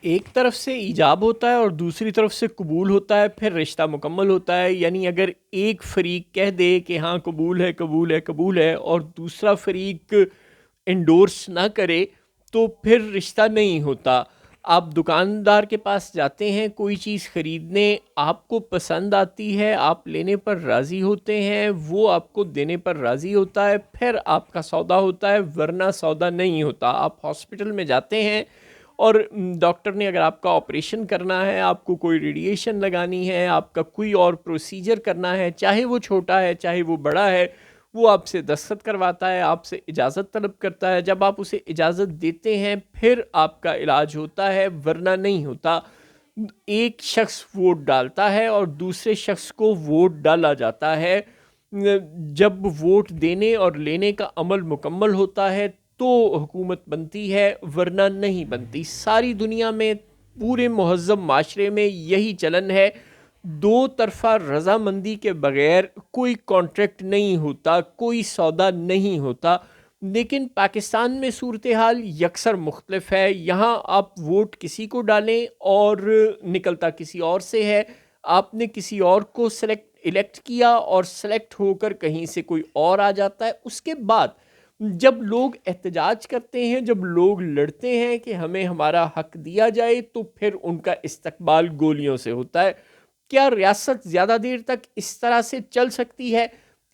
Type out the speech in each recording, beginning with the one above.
ایک طرف سے ایجاب ہوتا ہے اور دوسری طرف سے قبول ہوتا ہے، پھر رشتہ مکمل ہوتا ہے. یعنی اگر ایک فریق کہہ دے کہ ہاں قبول ہے قبول ہے قبول ہے، اور دوسرا فریق انڈورس نہ کرے، تو پھر رشتہ نہیں ہوتا. آپ دکاندار کے پاس جاتے ہیں کوئی چیز خریدنے، آپ کو پسند آتی ہے، آپ لینے پر راضی ہوتے ہیں، وہ آپ کو دینے پر راضی ہوتا ہے، پھر آپ کا سودا ہوتا ہے، ورنہ سودا نہیں ہوتا. آپ ہاسپٹل میں جاتے ہیں اور ڈاکٹر نے اگر آپ کا آپریشن کرنا ہے، آپ کو کوئی ریڈیشن لگانی ہے، آپ کا کوئی اور پروسیجر کرنا ہے، چاہے وہ چھوٹا ہے چاہے وہ بڑا ہے، وہ آپ سے دستخط کرواتا ہے، آپ سے اجازت طلب کرتا ہے. جب آپ اسے اجازت دیتے ہیں پھر آپ کا علاج ہوتا ہے، ورنہ نہیں ہوتا. ایک شخص ووٹ ڈالتا ہے اور دوسرے شخص کو ووٹ ڈالا جاتا ہے. جب ووٹ دینے اور لینے کا عمل مکمل ہوتا ہے تو حکومت بنتی ہے، ورنہ نہیں بنتی. ساری دنیا میں، پورے مہذب معاشرے میں یہی چلن ہے. دو طرفہ رضامندی کے بغیر کوئی کانٹریکٹ نہیں ہوتا، کوئی سودا نہیں ہوتا. لیکن پاکستان میں صورتحال یکسر مختلف ہے. یہاں آپ ووٹ کسی کو ڈالیں اور نکلتا کسی اور سے ہے. آپ نے کسی اور کو الیکٹ کیا اور سلیکٹ ہو کر کہیں سے کوئی اور آ جاتا ہے. اس کے بعد جب لوگ احتجاج کرتے ہیں، جب لوگ لڑتے ہیں کہ ہمیں ہمارا حق دیا جائے، تو پھر ان کا استقبال گولیوں سے ہوتا ہے. کیا ریاست زیادہ دیر تک اس طرح سے چل سکتی ہے؟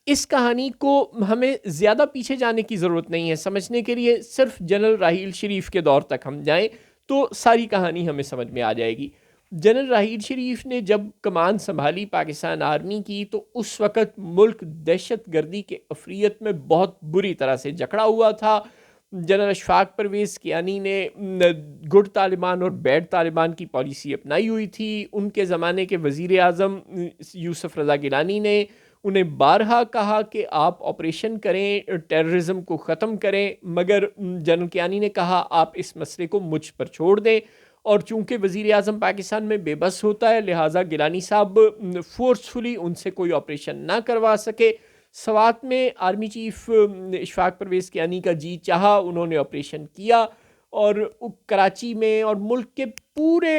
اس کہانی کو ہمیں زیادہ پیچھے جانے کی ضرورت نہیں ہے سمجھنے کے لیے. صرف جنرل راحیل شریف کے دور تک ہم جائیں تو ساری کہانی ہمیں سمجھ میں آ جائے گی. جنرل راحیل شریف نے جب کمان سنبھالی پاکستان آرمی کی، تو اس وقت ملک دہشت گردی کے عفریت میں بہت بری طرح سے جکڑا ہوا تھا. جنرل اشفاق پرویز کیانی نے گڈ طالبان اور بیڈ طالبان کی پالیسی اپنائی ہوئی تھی. ان کے زمانے کے وزیر اعظم یوسف رضا گیلانی نے انہیں بارہا کہا کہ آپ آپریشن کریں، ٹیررزم کو ختم کریں، مگر جنرل کیانی نے کہا آپ اس مسئلے کو مجھ پر چھوڑ دیں. اور چونکہ وزیر اعظم پاکستان میں بے بس ہوتا ہے، لہٰذا گیلانی صاحب فورسفلی ان سے کوئی آپریشن نہ کروا سکے. سوات میں آرمی چیف اشفاق پرویز کیانی کا جی چاہا، انہوں نے آپریشن کیا، اور کراچی میں اور ملک کے پورے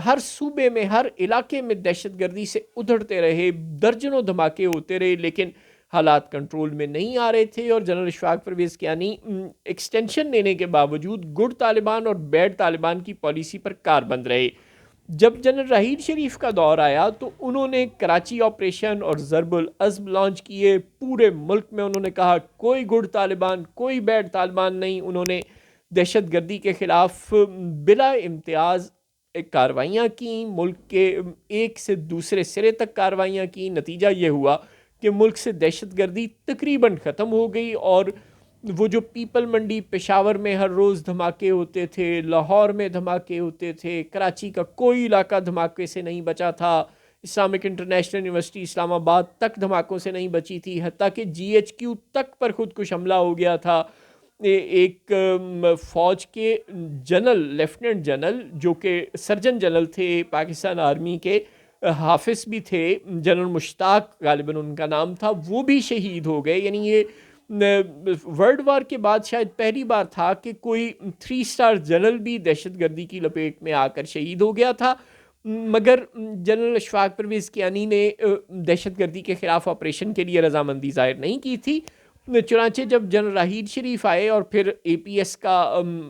ہر صوبے میں، ہر علاقے میں دہشت گردی سے ادھڑتے رہے. درجنوں دھماکے ہوتے رہے، لیکن حالات کنٹرول میں نہیں آ رہے تھے. اور جنرل اشفاق پرویز کیانی ایکسٹینشن لینے کے باوجود گڈ طالبان اور بیڈ طالبان کی پالیسی پر کاربند رہے. جب جنرل راحیل شریف کا دور آیا تو انہوں نے کراچی آپریشن اور ضرب العزم لانچ کیے. پورے ملک میں انہوں نے کہا کوئی گڈ طالبان کوئی بیڈ طالبان نہیں. انہوں نے دہشت گردی کے خلاف بلا امتیاز کارروائیاں کیں، ملک کے ایک سے دوسرے سرے تک کارروائیاں کیں. نتیجہ یہ ہوا کہ ملک سے دہشت گردی تقریباً ختم ہو گئی. اور وہ جو پیپل منڈی پشاور میں ہر روز دھماکے ہوتے تھے، لاہور میں دھماکے ہوتے تھے، کراچی کا کوئی علاقہ دھماکے سے نہیں بچا تھا، اسلامک انٹرنیشنل یونیورسٹی اسلام آباد تک دھماکوں سے نہیں بچی تھی، حتیٰ کہ جی ایچ کیو تک پر خودکش حملہ ہو گیا تھا. ایک فوج کے جنرل، لیفٹیننٹ جنرل جو کہ سرجن جنرل تھے پاکستان آرمی کے، حافظ بھی تھے، جنرل مشتاق غالباً ان کا نام تھا، وہ بھی شہید ہو گئے. یعنی یہ ورلڈ وار کے بعد شاید پہلی بار تھا کہ کوئی 3 اسٹار جنرل بھی دہشت گردی کی لپیٹ میں آ کر شہید ہو گیا تھا. مگر جنرل اشفاق پرویز کیانی نے دہشت گردی کے خلاف آپریشن کے لیے رضامندی ظاہر نہیں کی تھی. چنانچہ جب جنرل راحیل شریف آئے اور پھر اے پی ایس کا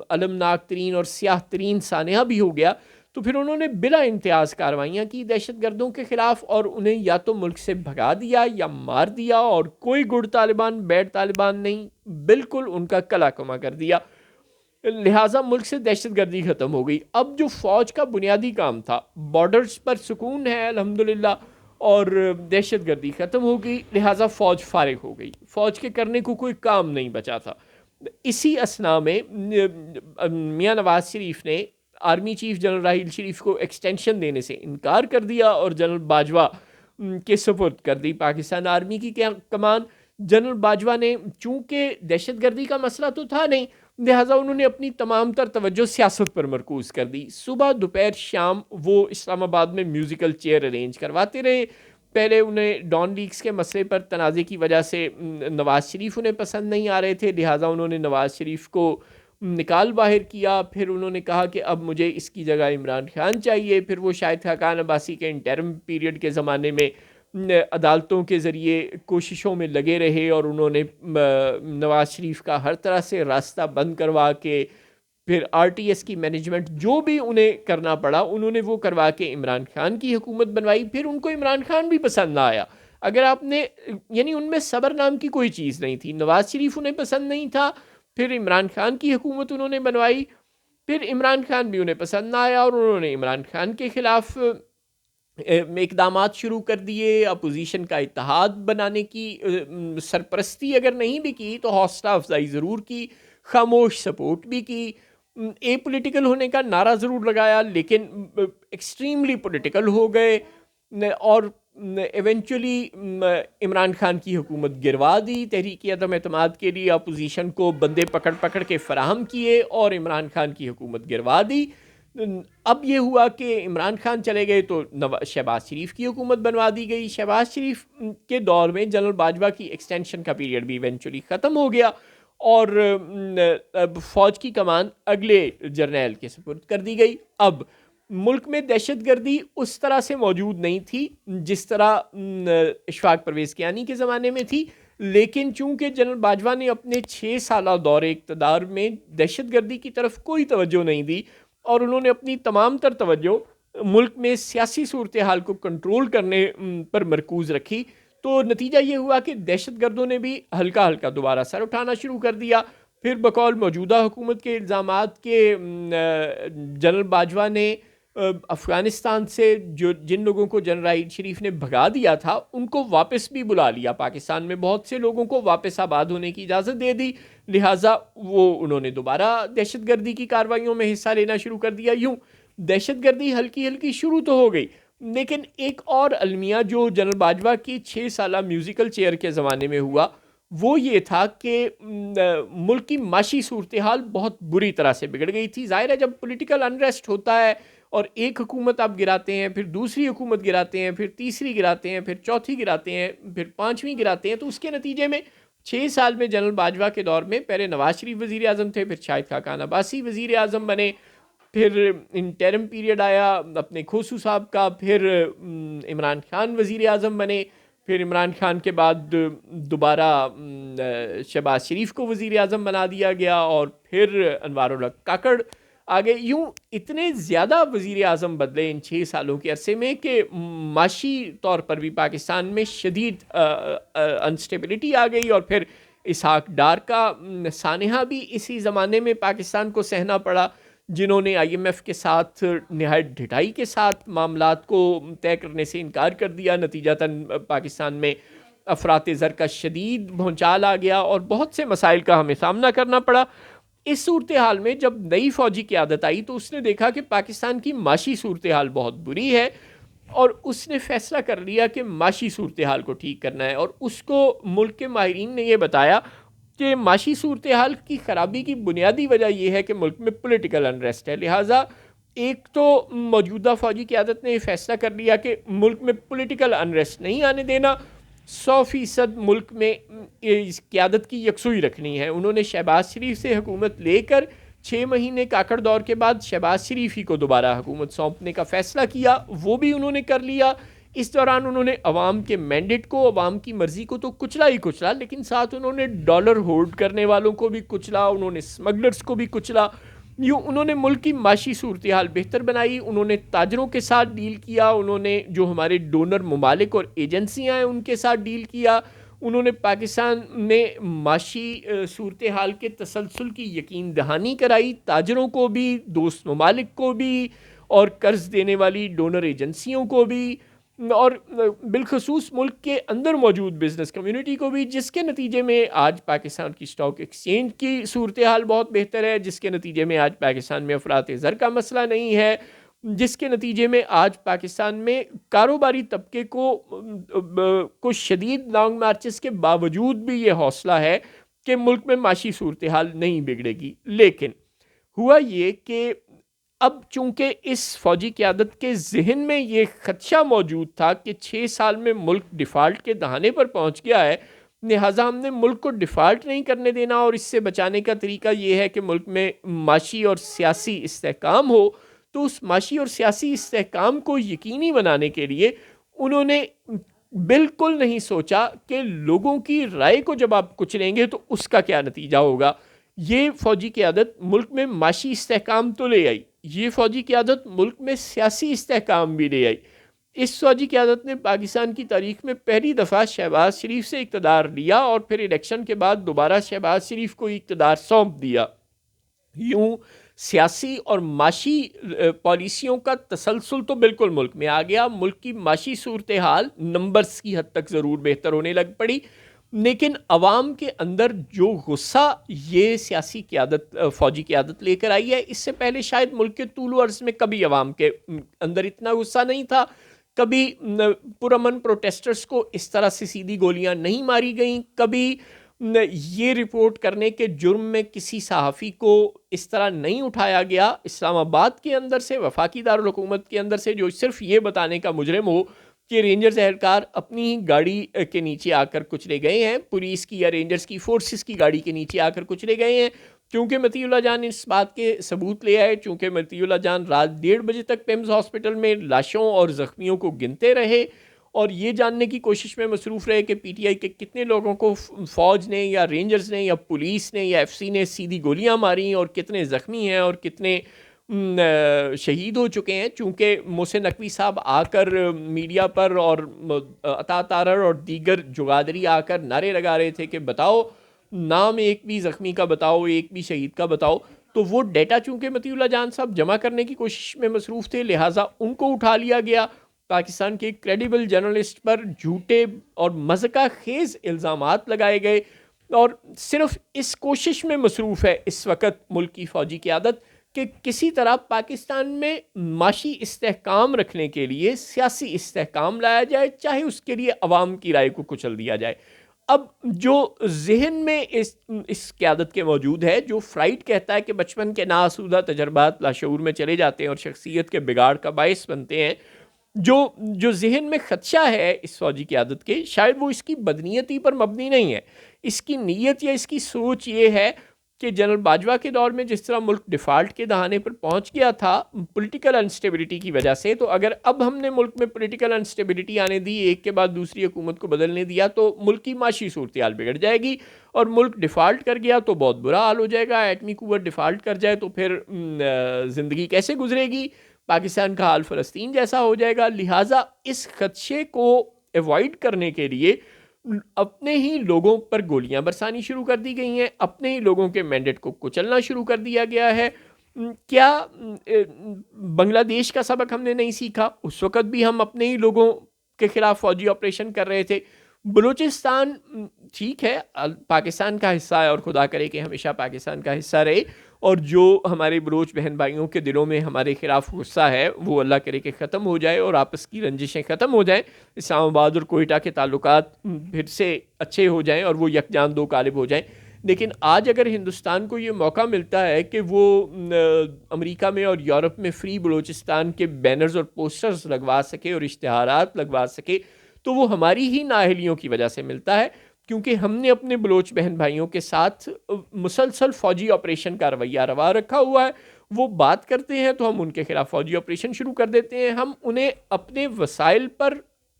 المناک ترین اور سیاہ ترین سانحہ بھی ہو گیا، تو پھر انہوں نے بلا امتیاز کارروائیاں کی دہشت گردوں کے خلاف، اور انہیں یا تو ملک سے بھگا دیا یا مار دیا. اور کوئی گڈ طالبان بیڈ طالبان نہیں، بالکل ان کا کلا کما کر دیا. لہٰذا ملک سے دہشت گردی ختم ہو گئی. اب جو فوج کا بنیادی کام تھا، بارڈرز پر سکون ہے الحمدللہ، اور دہشت گردی ختم ہو گئی، لہٰذا فوج فارغ ہو گئی، فوج کے کرنے کو کوئی کام نہیں بچا تھا. اسی اسنا میں میاں نواز شریف نے army chief general Raheel Sharif کو ایکسٹینشن دینے سے انکار کر دیا اور جنرل باجوہ کے سپرد کر دی پاکستان آرمی کی کمان. جنرل باجوہ نے چونکہ دہشت گردی کا مسئلہ تو تھا نہیں، لہٰذا انہوں نے اپنی تمام تر توجہ سیاست پر مرکوز کر دی. صبح دوپہر شام وہ اسلام آباد میں میوزیکل چیئر ارینج کرواتے رہے. پہلے انہیں ڈان لیکس کے مسئلے پر تنازع کی وجہ سے نواز شریف انہیں پسند نہیں آ رہے تھے، لہٰذا انہوں نے نواز شریف کو نکال باہر کیا. پھر انہوں نے کہا کہ اب مجھے اس کی جگہ عمران خان چاہیے. پھر وہ شاہد خاقان عباسی کے انٹرم پیریڈ کے زمانے میں عدالتوں کے ذریعے کوششوں میں لگے رہے اور انہوں نے نواز شریف کا ہر طرح سے راستہ بند کروا کے پھر آر ٹی ایس کی مینجمنٹ جو بھی انہیں کرنا پڑا انہوں نے وہ کروا کے عمران خان کی حکومت بنوائی. پھر ان کو عمران خان بھی پسند نہ آیا. اگر آپ نے یعنی ان میں صبر نام کی کوئی چیز نہیں تھی. نواز شریف انہیں پسند نہیں تھا, پھر عمران خان کی حکومت انہوں نے بنوائی, پھر عمران خان بھی انہیں پسند نہ آیا اور انہوں نے عمران خان کے خلاف اقدامات شروع کر دیے. اپوزیشن کا اتحاد بنانے کی سرپرستی اگر نہیں بھی کی تو حوصلہ افزائی ضرور کی, خاموش سپورٹ بھی کی, اے پولیٹیکل ہونے کا نعرہ ضرور لگایا لیکن ایکسٹریملی پولیٹیکل ہو گئے اور ایونچولی عمران خان کی حکومت گروا دی. تحریک عدم اعتماد کے لیے اپوزیشن کو بندے پکڑ پکڑ کے فراہم کیے اور عمران خان کی حکومت گروا دی. اب یہ ہوا کہ عمران خان چلے گئے تو شہباز شریف کی حکومت بنوا دی گئی. شہباز شریف کے دور میں جنرل باجوہ کی ایکسٹینشن کا پیریڈ بھی ایونچولی ختم ہو گیا اور فوج کی کمان اگلے جرنیل کے سپرد کر دی گئی. اب ملک میں دہشت گردی اس طرح سے موجود نہیں تھی جس طرح اشفاق پرویز کیانی کے زمانے میں تھی, لیکن چونکہ جنرل باجوہ نے اپنے 6 سالہ دور اقتدار میں دہشت گردی کی طرف کوئی توجہ نہیں دی اور انہوں نے اپنی تمام تر توجہ ملک میں سیاسی صورتحال کو کنٹرول کرنے پر مرکوز رکھی, تو نتیجہ یہ ہوا کہ دہشت گردوں نے بھی ہلکا ہلکا دوبارہ سر اٹھانا شروع کر دیا. پھر بقول موجودہ حکومت کے الزامات کے جنرل باجوہ نے افغانستان سے جن لوگوں کو جنرل راحیل شریف نے بھگا دیا تھا ان کو واپس بھی بلا لیا. پاکستان میں بہت سے لوگوں کو واپس آباد ہونے کی اجازت دے دی, لہٰذا انہوں نے دوبارہ دہشت گردی کی کارروائیوں میں حصہ لینا شروع کر دیا. یوں دہشت گردی ہلکی ہلکی شروع تو ہو گئی, لیکن ایک اور المیہ جو جنرل باجوہ کی 6 سالہ میوزیکل چیئر کے زمانے میں ہوا وہ یہ تھا کہ ملک کی معاشی صورتحال بہت بری طرح سے بگڑ گئی تھی. ظاہر ہے جب پولیٹیکل انریسٹ ہوتا ہے اور ایک حکومت آپ گراتے ہیں, پھر دوسری حکومت گراتے ہیں, پھر تیسری گراتے ہیں, پھر چوتھی گراتے ہیں, پھر پانچویں گراتے ہیں, تو اس کے نتیجے میں 6 سال میں جنرل باجوہ کے دور میں پہلے نواز شریف وزیر اعظم تھے, پھر شاہد خاقان عباسی وزیر اعظم بنے, پھر انٹرم پیریڈ آیا اپنے کھوسو صاحب کا, پھر عمران خان وزیر اعظم بنے, پھر عمران خان کے بعد دوبارہ شہباز شریف کو وزیر اعظم بنا دیا گیا اور پھر انوار الحق کاکڑ آگے. یوں اتنے زیادہ وزیر اعظم بدلے ان 6 سالوں کے عرصے میں کہ معاشی طور پر بھی پاکستان میں شدید انسٹیبلٹی آ گئی, اور پھر اسحاق ڈار کا سانحہ بھی اسی زمانے میں پاکستان کو سہنا پڑا, جنہوں نے آئی ایم ایف کے ساتھ نہایت ڈھٹائی کے ساتھ معاملات کو طے کرنے سے انکار کر دیا. نتیجتاً پاکستان میں افراط زر کا شدید بھونچال آ گیا اور بہت سے مسائل کا ہمیں سامنا کرنا پڑا. اس صورتحال میں جب نئی فوجی قیادت آئی تو اس نے دیکھا کہ پاکستان کی معاشی صورتحال بہت بری ہے اور اس نے فیصلہ کر لیا کہ معاشی صورتحال کو ٹھیک کرنا ہے, اور اس کو ملک کے ماہرین نے یہ بتایا کہ معاشی صورتحال کی خرابی کی بنیادی وجہ یہ ہے کہ ملک میں پولیٹیکل انریسٹ ہے. لہٰذا ایک تو موجودہ فوجی قیادت نے یہ فیصلہ کر لیا کہ ملک میں پولیٹیکل انریسٹ نہیں آنے دینا, 100% ملک میں اس قیادت کی یکسوئی رکھنی ہے. انہوں نے شہباز شریف سے حکومت لے کر 6 مہینے کاکڑ دور کے بعد شہباز شریف ہی کو دوبارہ حکومت سونپنے کا فیصلہ کیا, وہ بھی انہوں نے کر لیا. اس دوران انہوں نے عوام کے مینڈیٹ کو, عوام کی مرضی کو تو کچلا ہی کچلا, لیکن ساتھ انہوں نے ڈالر ہولڈ کرنے والوں کو بھی کچلا, انہوں نے اسمگلرز کو بھی کچلا. یوں انہوں نے ملک کی معاشی صورتحال بہتر بنائی, انہوں نے تاجروں کے ساتھ ڈیل کیا, انہوں نے جو ہمارے ڈونر ممالک اور ایجنسیاں ہیں ان کے ساتھ ڈیل کیا, انہوں نے پاکستان میں معاشی صورتحال کے تسلسل کی یقین دہانی کرائی, تاجروں کو بھی, دوست ممالک کو بھی, اور قرض دینے والی ڈونر ایجنسیوں کو بھی, اور بالخصوص ملک کے اندر موجود بزنس کمیونٹی کو بھی, جس کے نتیجے میں آج پاکستان کی اسٹاک ایکسچینج کی صورتحال بہت بہتر ہے, جس کے نتیجے میں آج پاکستان میں افراط زر کا مسئلہ نہیں ہے, جس کے نتیجے میں آج پاکستان میں کاروباری طبقے کو شدید لانگ مارچز کے باوجود بھی یہ حوصلہ ہے کہ ملک میں معاشی صورتحال نہیں بگڑے گی. لیکن ہوا یہ کہ اب چونکہ اس فوجی قیادت کے ذہن میں یہ خدشہ موجود تھا کہ 6 سال میں ملک ڈیفالٹ کے دہانے پر پہنچ گیا ہے, لہٰذا ہم نے ملک کو ڈیفالٹ نہیں کرنے دینا، اور اس سے بچانے کا طریقہ یہ ہے کہ ملک میں معاشی اور سیاسی استحکام ہو۔ تو اس معاشی اور سیاسی استحکام کو یقینی بنانے کے لیے انہوں نے بالکل نہیں سوچا کہ لوگوں کی رائے کو جب آپ کچلیں گے تو اس کا کیا نتیجہ ہوگا۔ یہ فوجی قیادت ملک میں معاشی استحکام تو لے آئی، یہ فوجی قیادت ملک میں سیاسی استحکام بھی لے آئی۔ اس فوجی قیادت نے پاکستان کی تاریخ میں پہلی دفعہ شہباز شریف سے اقتدار لیا، اور پھر الیکشن کے بعد دوبارہ شہباز شریف کو اقتدار سونپ دیا۔ یوں سیاسی اور معاشی پالیسیوں کا تسلسل تو بالکل ملک میں آ گیا۔ ملک کی معاشی صورتحال نمبرز کی حد تک ضرور بہتر ہونے لگ پڑی، لیکن عوام کے اندر جو غصہ یہ سیاسی قیادت فوجی قیادت لے کر آئی ہے، اس سے پہلے شاید ملک کے طول و عرض میں کبھی عوام کے اندر اتنا غصہ نہیں تھا، کبھی پرامن پروٹیسٹرز کو اس طرح سے سیدھی گولیاں نہیں ماری گئیں، کبھی یہ رپورٹ کرنے کے جرم میں کسی صحافی کو اس طرح نہیں اٹھایا گیا اسلام آباد کے اندر سے، وفاقی دارالحکومت کے اندر سے، جو صرف یہ بتانے کا مجرم ہو کہ رینجرز اہلکار اپنی ہی گاڑی کے نیچے آ کر کچلے گئے ہیں، پولیس کی یا رینجرز کی فورسز کی گاڑی کے نیچے آ کر کچلے گئے ہیں۔ چونکہ مطیع اللہ جان اس بات کے ثبوت لے آئے، چونکہ مطیع اللہ جان رات 1:30 بجے تک پیمز ہاسپٹل میں لاشوں اور زخمیوں کو گنتے رہے، اور یہ جاننے کی کوشش میں مصروف رہے کہ پی ٹی آئی کے کتنے لوگوں کو فوج نے یا رینجرز نے یا پولیس نے یا ایف سی نے سیدھی گولیاں ماری، اور کتنے زخمی ہیں اور کتنے شہید ہو چکے ہیں۔ چونکہ محسن نقوی صاحب آ کر میڈیا پر، اور عطا تارڑ اور دیگر جگادری آ کر نعرے لگا رہے تھے کہ بتاؤ نام ایک بھی زخمی کا بتاؤ، ایک بھی شہید کا بتاؤ، تو وہ ڈیٹا چونکہ مطیع اللہ جان صاحب جمع کرنے کی کوشش میں مصروف تھے، لہٰذا ان کو اٹھا لیا گیا۔ پاکستان کے کریڈیبل جرنلسٹ پر جھوٹے اور مذاق خیز الزامات لگائے گئے، اور صرف اس کوشش میں مصروف ہے اس وقت ملک کی فوجی قیادت کہ کسی طرح پاکستان میں معاشی استحکام رکھنے کے لیے سیاسی استحکام لایا جائے، چاہے اس کے لیے عوام کی رائے کو کچل دیا جائے۔ اب جو ذہن میں اس قیادت کے موجود ہے، جو فرائڈ کہتا ہے کہ بچپن کے ناآسودہ تجربات لاشعور میں چلے جاتے ہیں اور شخصیت کے بگاڑ کا باعث بنتے ہیں، جو ذہن میں خدشہ ہے اس فوجی قیادت کے، شاید وہ اس کی بدنیتی پر مبنی نہیں ہے، اس کی نیت یا اس کی سوچ یہ ہے کہ جنرل باجوہ کے دور میں جس طرح ملک ڈیفالٹ کے دہانے پر پہنچ گیا تھا پولیٹیکل انسٹیبلٹی کی وجہ سے، تو اگر اب ہم نے ملک میں پولیٹیکل انسٹیبلٹی آنے دی، ایک کے بعد دوسری حکومت کو بدلنے دیا، تو ملک کی معاشی صورتحال بگڑ جائے گی، اور ملک ڈیفالٹ کر گیا تو بہت برا حال ہو جائے گا۔ ایٹمی قوت ڈیفالٹ کر جائے تو پھر زندگی کیسے گزرے گی؟ پاکستان کا حال فلسطین جیسا ہو جائے گا۔ لہٰذا اس خدشے کو ایوائڈ کرنے کے لیے اپنے ہی لوگوں پر گولیاں برسانی شروع کر دی گئی ہیں، اپنے ہی لوگوں کے مینڈیٹ کو کچلنا شروع کر دیا گیا ہے۔ کیا بنگلہ دیش کا سبق ہم نے نہیں سیکھا؟ اس وقت بھی ہم اپنے ہی لوگوں کے خلاف فوجی آپریشن کر رہے تھے۔ بلوچستان ٹھیک ہے پاکستان کا حصہ ہے، اور خدا کرے کہ ہمیشہ پاکستان کا حصہ رہے، اور جو ہمارے بلوچ بہن بھائیوں کے دلوں میں ہمارے خلاف غصہ ہے وہ اللہ کرے کہ ختم ہو جائے، اور آپس کی رنجشیں ختم ہو جائیں، اسلام آباد اور کوئٹہ کے تعلقات پھر سے اچھے ہو جائیں اور وہ یکجان دو قالب ہو جائیں۔ لیکن آج اگر ہندوستان کو یہ موقع ملتا ہے کہ وہ امریکہ میں اور یورپ میں فری بلوچستان کے بینرز اور پوسٹرز لگوا سکے اور اشتہارات لگوا سکے، تو وہ ہماری ہی نااہلیوں کی وجہ سے ملتا ہے، کیونکہ ہم نے اپنے بلوچ بہن بھائیوں کے ساتھ مسلسل فوجی آپریشن کا رویہ روا رکھا ہوا ہے۔ وہ بات کرتے ہیں تو ہم ان کے خلاف فوجی آپریشن شروع کر دیتے ہیں، ہم انہیں اپنے وسائل پر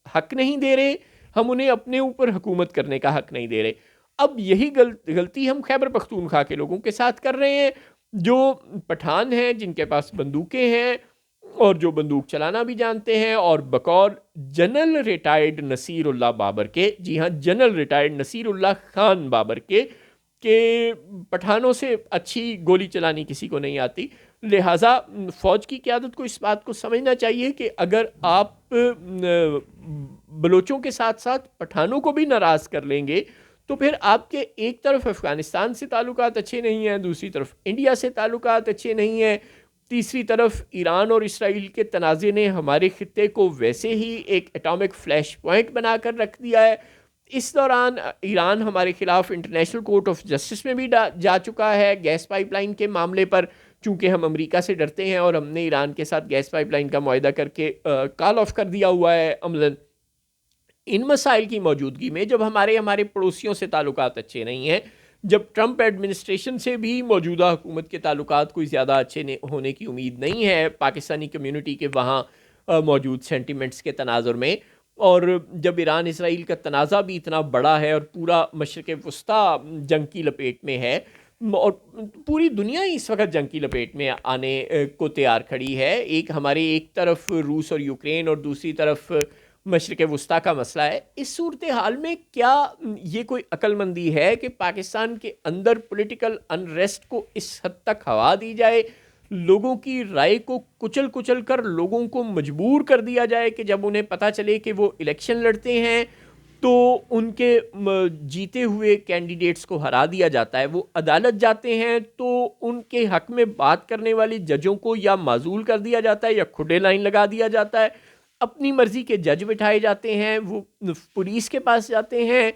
حق نہیں دے رہے، ہم انہیں اپنے اوپر حکومت کرنے کا حق نہیں دے رہے۔ اب یہی غلطی ہم خیبر پختونخوا کے لوگوں کے ساتھ کر رہے ہیں، جو پٹھان ہیں، جن کے پاس بندوقیں ہیں اور جو بندوق چلانا بھی جانتے ہیں، اور بقول جنرل ریٹائرڈ نصیر اللہ بابر کے، جی ہاں جنرل ریٹائرڈ نصیر اللہ خان بابر کے، کہ پٹھانوں سے اچھی گولی چلانی کسی کو نہیں آتی۔ لہٰذا فوج کی قیادت کو اس بات کو سمجھنا چاہیے کہ اگر آپ بلوچوں کے ساتھ ساتھ پٹھانوں کو بھی ناراض کر لیں گے، تو پھر آپ کے ایک طرف افغانستان سے تعلقات اچھے نہیں ہیں، دوسری طرف انڈیا سے تعلقات اچھے نہیں ہیں، تیسری طرف ایران اور اسرائیل کے تنازع نے ہمارے خطے کو ویسے ہی ایک ایٹامک فلیش پوائنٹ بنا کر رکھ دیا ہے۔ اس دوران ایران ہمارے خلاف انٹرنیشنل کورٹ آف جسٹس میں بھی جا چکا ہے گیس پائپ لائن کے معاملے پر، چونکہ ہم امریکہ سے ڈرتے ہیں اور ہم نے ایران کے ساتھ گیس پائپ لائن کا معاہدہ کر کے کال آف کر دیا ہوا ہے عملاً۔ ان مسائل کی موجودگی میں جب ہمارے پڑوسیوں سے تعلقات اچھے نہیں ہیں، جب ٹرمپ ایڈمنسٹریشن سے بھی موجودہ حکومت کے تعلقات کوئی زیادہ اچھے ہونے کی امید نہیں ہے پاکستانی کمیونٹی کے وہاں موجود سینٹیمنٹس کے تناظر میں، اور جب ایران اسرائیل کا تنازع بھی اتنا بڑا ہے اور پورا مشرق وسطیٰ جنگ کی لپیٹ میں ہے، اور پوری دنیا ہی اس وقت جنگ کی لپیٹ میں آنے کو تیار کھڑی ہے، ایک طرف روس اور یوکرین اور دوسری طرف مشرق وسطیٰ کا مسئلہ ہے، اس صورتحال میں کیا یہ کوئی عقل مندی ہے کہ پاکستان کے اندر پولیٹیکل انریسٹ کو اس حد تک ہوا دی جائے، لوگوں کی رائے کو کچل کر لوگوں کو مجبور کر دیا جائے کہ جب انہیں پتہ چلے کہ وہ الیکشن لڑتے ہیں تو ان کے جیتے ہوئے کینڈیڈیٹس کو ہرا دیا جاتا ہے، وہ عدالت جاتے ہیں تو ان کے حق میں بات کرنے والی ججوں کو یا معزول کر دیا جاتا ہے یا کھڈے لائن لگا دیا جاتا ہے، اپنی مرضی کے جج بٹھائے جاتے ہیں، وہ پولیس کے پاس جاتے ہیں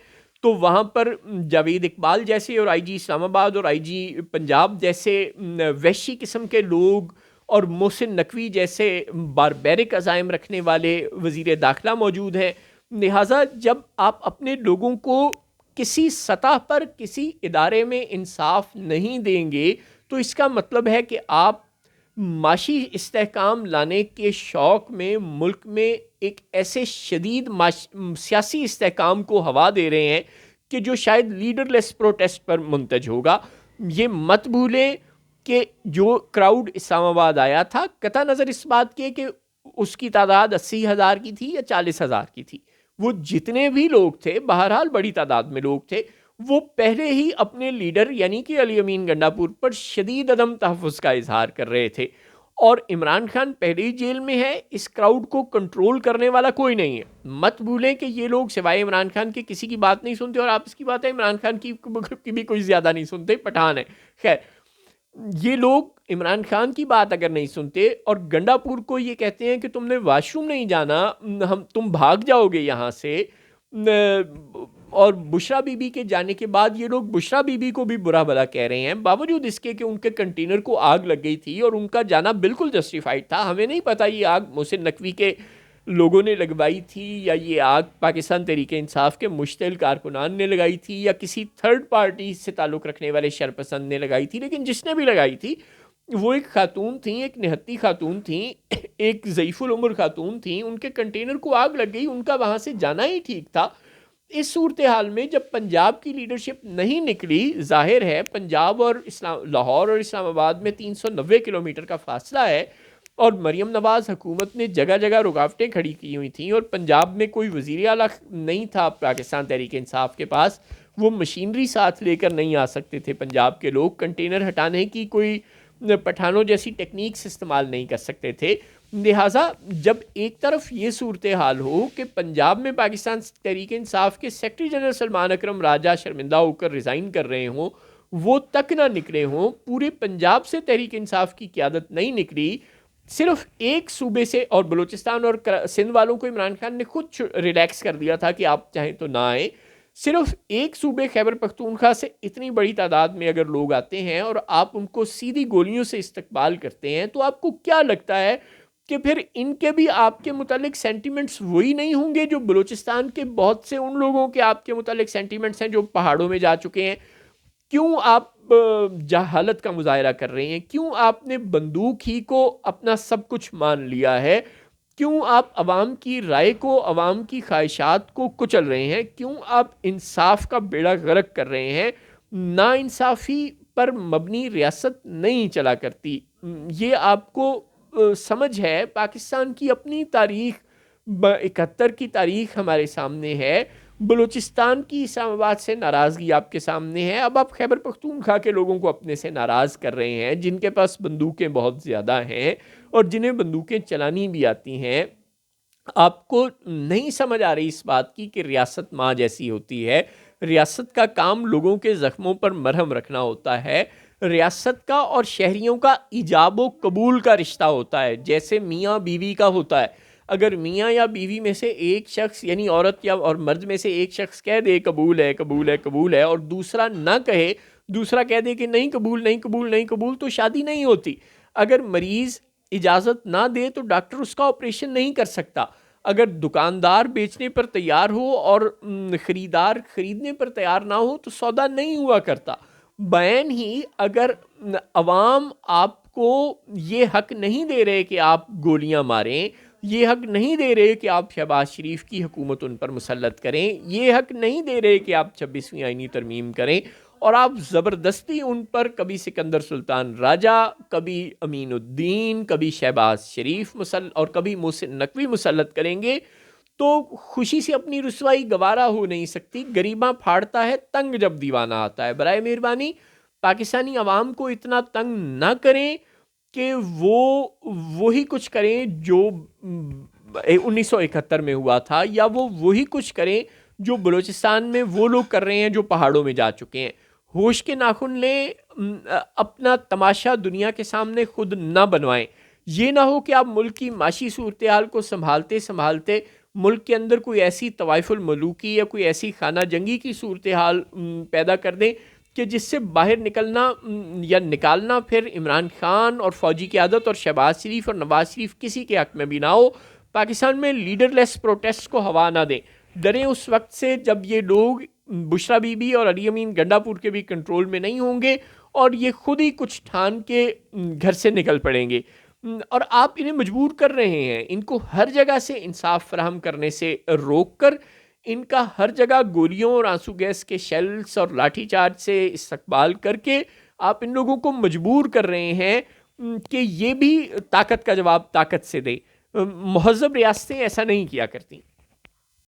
تو وہاں پر جاوید اقبال جیسے اور آئی جی اسلام آباد اور آئی جی پنجاب جیسے وحشی قسم کے لوگ اور محسن نقوی جیسے باربیرک عزائم رکھنے والے وزیر داخلہ موجود ہیں، لہٰذا جب آپ اپنے لوگوں کو کسی سطح پر کسی ادارے میں انصاف نہیں دیں گے تو اس کا مطلب ہے کہ آپ معاشی استحکام لانے کے شوق میں ملک میں ایک ایسے شدید سیاسی استحکام کو ہوا دے رہے ہیں کہ جو شاید لیڈر لیس پروٹیسٹ پر منتج ہوگا۔ یہ مت بھولیں کہ جو کراؤڈ اسلام آباد آیا تھا قطع نظر اس بات کے کہ اس کی تعداد 80,000 کی تھی یا 40,000 کی تھی، وہ جتنے بھی لوگ تھے بہرحال بڑی تعداد میں لوگ تھے، وہ پہلے ہی اپنے لیڈر یعنی کہ علی امین گنڈاپور پر شدید عدم تحفظ کا اظہار کر رہے تھے، اور عمران خان پہلے ہی جیل میں ہے، اس کراؤڈ کو کنٹرول کرنے والا کوئی نہیں ہے۔ مت بھولیں کہ یہ لوگ سوائے عمران خان کے کسی کی بات نہیں سنتے، اور آپ اس کی بات ہے عمران خان کی بھی کوئی زیادہ نہیں سنتے، پٹھان ہے، خیر یہ لوگ عمران خان کی بات اگر نہیں سنتے اور گنڈاپور کو یہ کہتے ہیں کہ تم نے واش روم نہیں جانا، تم بھاگ جاؤ گے یہاں سے، اور بشرا بی بی کے جانے کے بعد یہ لوگ بشرا بی بی کو بھی برا بھلا کہہ رہے ہیں، باوجود اس کے کہ ان کے کنٹینر کو آگ لگ گئی تھی اور ان کا جانا بالکل جسٹیفائڈ تھا۔ ہمیں نہیں پتا یہ آگ محسن نقوی کے لوگوں نے لگوائی تھی یا یہ آگ پاکستان تحریک انصاف کے مشتعل کارکنان نے لگائی تھی یا کسی تھرڈ پارٹی سے تعلق رکھنے والے شرپسند نے لگائی تھی، لیکن جس نے بھی لگائی تھی وہ ایک خاتون تھیں، ایک نہتی خاتون تھیں، ایک ضعیف العمر خاتون تھیں، ان کے کنٹینر کو آگ لگ گئی، ان کا وہاں سے جانا ہی ٹھیک تھا۔ اس صورتحال میں جب پنجاب کی لیڈرشپ نہیں نکلی، ظاہر ہے پنجاب اور لاہور اور اسلام آباد میں 390 کلومیٹر کا فاصلہ ہے، اور مریم نواز حکومت نے جگہ جگہ رکاوٹیں کھڑی کی ہوئی تھیں، اور پنجاب میں کوئی وزیر اعلیٰ نہیں تھا پاکستان تحریک انصاف کے پاس، وہ مشینری ساتھ لے کر نہیں آ سکتے تھے، پنجاب کے لوگ کنٹینر ہٹانے کی کوئی پٹھانوں جیسی ٹیکنیکس استعمال نہیں کر سکتے تھے، لہٰذا جب ایک طرف یہ صورتحال ہو کہ پنجاب میں پاکستان تحریک انصاف کے سیکرٹری جنرل سلمان اکرم راجہ شرمندہ ہو کر ریزائن کر رہے ہوں، وہ تک نہ نکلے ہوں، پورے پنجاب سے تحریک انصاف کی قیادت نہیں نکلی، صرف ایک صوبے سے، اور بلوچستان اور سندھ والوں کو عمران خان نے خود ریلیکس کر دیا تھا کہ آپ چاہیں تو نہ آئیں، صرف ایک صوبے خیبر پختونخوا سے اتنی بڑی تعداد میں اگر لوگ آتے ہیں اور آپ ان کو سیدھی گولیوں سے استقبال کرتے ہیں تو آپ کو کیا لگتا ہے کہ پھر ان کے بھی آپ کے متعلق سینٹیمنٹس وہی نہیں ہوں گے جو بلوچستان کے بہت سے ان لوگوں کے آپ کے متعلق سینٹیمنٹس ہیں جو پہاڑوں میں جا چکے ہیں؟ کیوں آپ جہالت کا مظاہرہ کر رہے ہیں؟ کیوں آپ نے بندوق ہی کو اپنا سب کچھ مان لیا ہے؟ کیوں آپ عوام کی رائے کو، عوام کی خواہشات کو کچل رہے ہیں؟ کیوں آپ انصاف کا بیڑا غرق کر رہے ہیں؟ نا انصافی پر مبنی ریاست نہیں چلا کرتی، یہ آپ کو سمجھ ہے۔ پاکستان کی اپنی تاریخ 71 کی تاریخ ہمارے سامنے ہے، بلوچستان کی اسلام آباد سے ناراضگی آپ کے سامنے ہے، اب آپ خیبر پختونخوا کے لوگوں کو اپنے سے ناراض کر رہے ہیں جن کے پاس بندوقیں بہت زیادہ ہیں اور جنہیں بندوقیں چلانی بھی آتی ہیں۔ آپ کو نہیں سمجھ آ رہی اس بات کی کہ ریاست ماں جیسی ہوتی ہے، ریاست کا کام لوگوں کے زخموں پر مرہم رکھنا ہوتا ہے، ریاست کا اور شہریوں کا ایجاب و قبول کا رشتہ ہوتا ہے، جیسے میاں بیوی کا ہوتا ہے۔ اگر میاں یا بیوی میں سے ایک شخص یعنی عورت یا اور مرد میں سے ایک شخص کہہ دے قبول ہے قبول ہے قبول ہے اور دوسرا نہ کہے، دوسرا کہہ دے کہ نہیں قبول نہیں قبول نہیں قبول، تو شادی نہیں ہوتی۔ اگر مریض اجازت نہ دے تو ڈاکٹر اس کا آپریشن نہیں کر سکتا۔ اگر دکاندار بیچنے پر تیار ہو اور خریدار خریدنے پر تیار نہ ہو تو سودا نہیں ہوا کرتا. بین ہی اگر عوام آپ کو یہ حق نہیں دے رہے کہ آپ گولیاں ماریں، یہ حق نہیں دے رہے کہ آپ شہباز شریف کی حکومت ان پر مسلط کریں، یہ حق نہیں دے رہے کہ آپ 26ویں آئینی ترمیم کریں، اور آپ زبردستی ان پر کبھی سکندر سلطان راجہ، کبھی امین الدین، کبھی شہباز شریف اور کبھی محسن نقوی مسلط کریں گے تو خوشی سے اپنی رسوائی گوارا ہو نہیں سکتی. گریباں پھاڑتا ہے تنگ جب دیوانہ آتا ہے. برائے مہربانی پاکستانی عوام کو اتنا تنگ نہ کریں کہ وہ وہی کچھ کریں جو 1971 میں ہوا تھا، یا وہ وہی کچھ کریں جو بلوچستان میں وہ لوگ کر رہے ہیں جو پہاڑوں میں جا چکے ہیں. ہوش کے ناخن لیں، اپنا تماشا دنیا کے سامنے خود نہ بنوائیں. یہ نہ ہو کہ آپ ملک کی معاشی صورتحال کو سنبھالتے سنبھالتے ملک کے اندر کوئی ایسی طوائف الملوکی یا کوئی ایسی خانہ جنگی کی صورتحال پیدا کر دیں کہ جس سے باہر نکلنا یا نکالنا پھر عمران خان اور فوجی قیادت اور شہباز شریف اور نواز شریف کسی کے حق میں بھی نہ ہو. پاکستان میں لیڈر لیس پروٹیسٹ کو ہوا نہ دیں. ڈریں اس وقت سے جب یہ لوگ بشرا بی بی اور علی امین گنڈا پور کے بھی کنٹرول میں نہیں ہوں گے اور یہ خود ہی کچھ ٹھان کے گھر سے نکل پڑیں گے. اور آپ انہیں مجبور کر رہے ہیں، ان کو ہر جگہ سے انصاف فراہم کرنے سے روک کر ان کا ہر جگہ گولیوں اور آنسو گیس کے شیلز اور لاٹھی چارج سے استقبال کر کے آپ ان لوگوں کو مجبور کر رہے ہیں کہ یہ بھی طاقت کا جواب طاقت سے دیں. مہذب ریاستیں ایسا نہیں کیا کرتی.